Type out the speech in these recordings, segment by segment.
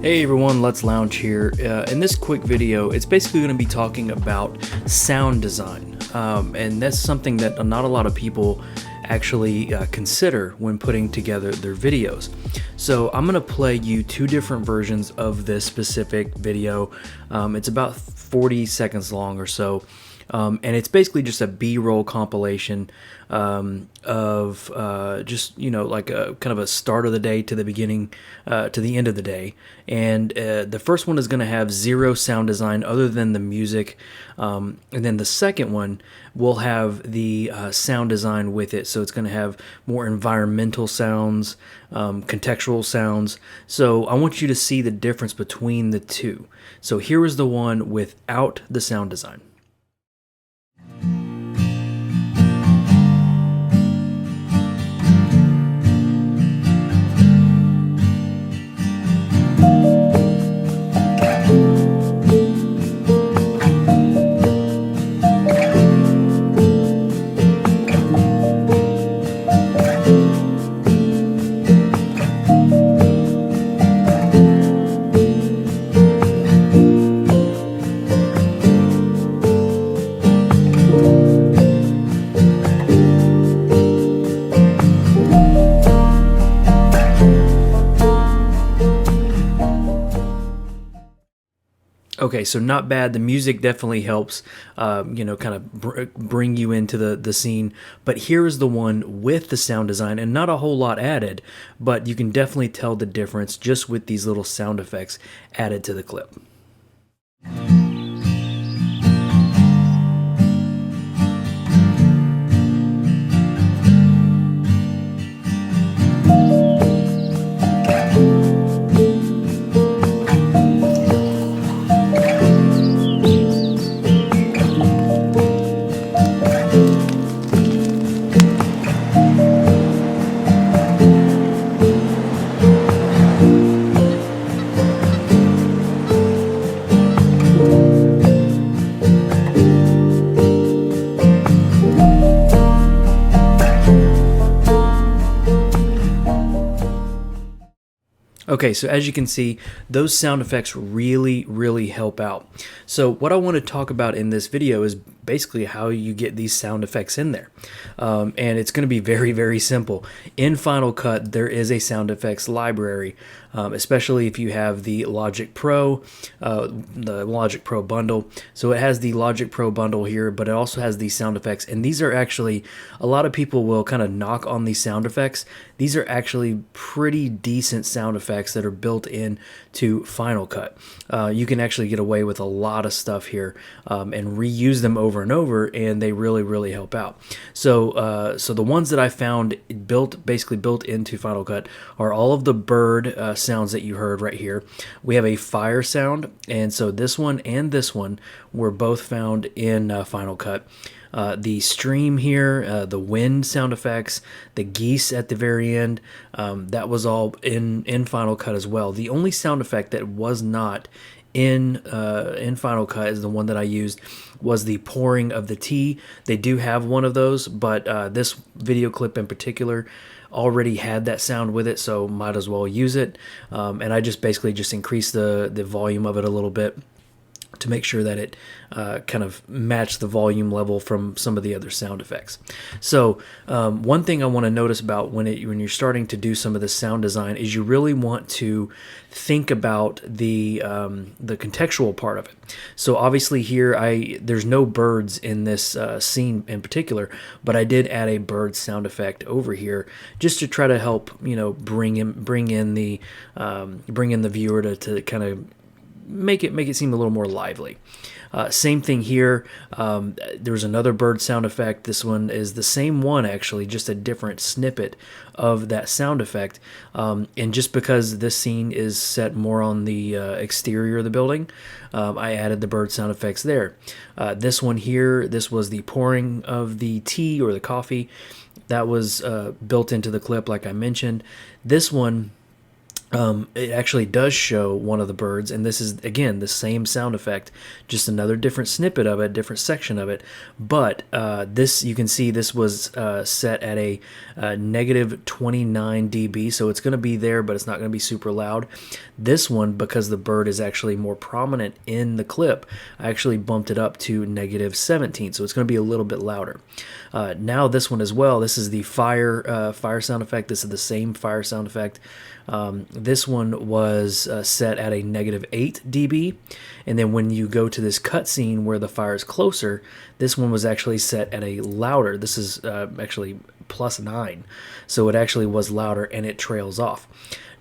Hey everyone, Let's Lounge here. In this quick video, it's basically going to be talking about sound design. And that's something that not a lot of people actually consider when putting together their videos. So I'm going to play you two different versions of this specific video. It's about 40 seconds long or so. And it's basically just a B-roll compilation of just, like a kind of a start of the day to the beginning, to the end of the day. And the first one is going to have zero sound design other than the music. And then the second one will have the sound design with it. So it's going to have more environmental sounds, contextual sounds. So I want you to see the difference between the two. So here is the one without the sound design. Okay, so not bad. The music definitely helps, kind of bring you into the scene. But here is the one with the sound design, and not a whole lot added, but you can definitely tell the difference just with these little sound effects added to the clip. Okay, so as you can see, those sound effects really help out. So what I want to talk about in this video is basically how you get these sound effects in there. And it's going to be very simple. In Final Cut, there is a sound effects library, especially if you have the Logic Pro bundle. So it has the Logic Pro bundle here, but it also has these sound effects. And these are actually, a lot of people will kind of knock on these sound effects. These are actually pretty decent sound effects that are built in to Final Cut. You can actually get away with a lot of stuff here and reuse them over and over, and they really help out. So the ones that I found basically built into Final Cut are all of the bird sounds that you heard right here. We have a fire sound, and so this one and this one were both found in Final Cut. The stream here, the wind sound effects, the geese at the very end, that was all in Final Cut as well. The only sound effect that was not in Final Cut is the one that I used, was the pouring of the tea. They do have one of those, but this video clip in particular already had that sound with it, so might as well use it. And I just basically increased the volume of it a little bit to make sure that it kind of matched the volume level from some of the other sound effects. So one thing I want to notice about when you're starting to do some of the sound design is you really want to think about the contextual part of it. So obviously here there's no birds in this scene in particular, but I did add a bird sound effect over here just to try to help bring in the viewer to kind of make it seem a little more lively. Same thing here. There's another bird sound effect. This one is the same one, actually, just a different snippet of that sound effect. And just because this scene is set more on the exterior of the building, I added the bird sound effects there. This one here, this was the pouring of the tea or the coffee. That was built into the clip, like I mentioned. This one, It actually does show one of the birds, and this is again the same sound effect, just another different snippet of it, different section of it. But this, you can see this was set at a negative 29 dB, so it's going to be there, but it's not going to be super loud. This one, because the bird is actually more prominent in the clip, I actually bumped it up to negative 17, so it's going to be a little bit louder. Now this one as well, this is the fire sound effect. This is the same fire sound effect. This one was set at a negative 8 dB, and then when you go to this cutscene where the fire is closer, this one was actually set at a louder. This is actually plus 9, so it actually was louder, and it trails off.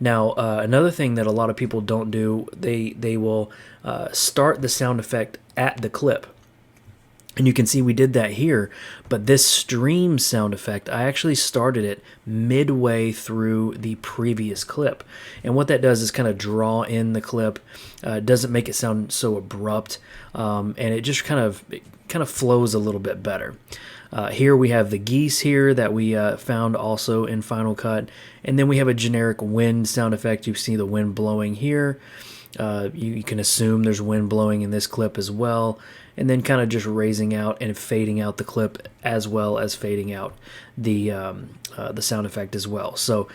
Now, another thing that a lot of people don't do, they will start the sound effect at the clip. And you can see we did that here, but this stream sound effect, I actually started it midway through the previous clip. And what that does is kind of draw in the clip. It doesn't make it sound so abrupt, and it just kind of flows a little bit better. Here we have the geese here that we found also in Final Cut. And then we have a generic wind sound effect. You see the wind blowing here. You can assume there's wind blowing in this clip as well, and then kind of just raising out and fading out the clip as well as fading out the sound effect as well. So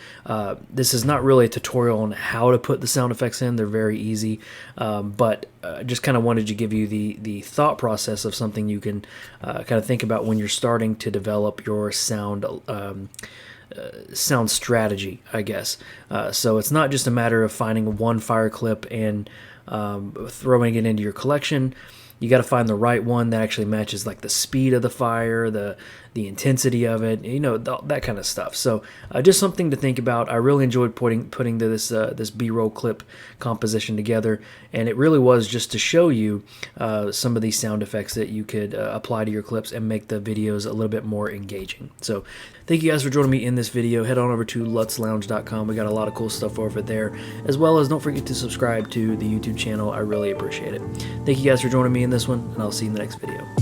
this is not really a tutorial on how to put the sound effects in. They're very easy, but just kind of wanted to give you the thought process of something you can kind of think about when you're starting to develop your sound strategy, I guess. So it's not just a matter of finding one fire clip and throwing it into your collection. You got to find the right one that actually matches like the speed of the fire, the intensity of it, you know, that kind of stuff. So just something to think about. I really enjoyed putting this B-roll clip composition together, and it really was just to show you some of these sound effects that you could apply to your clips and make the videos a little bit more engaging. So thank you guys for joining me in this video. Head on over to lutslounge.com. We got a lot of cool stuff over there, as well as don't forget to subscribe to the YouTube channel. I really appreciate it. Thank you guys for joining me in this one, and I'll see you in the next video.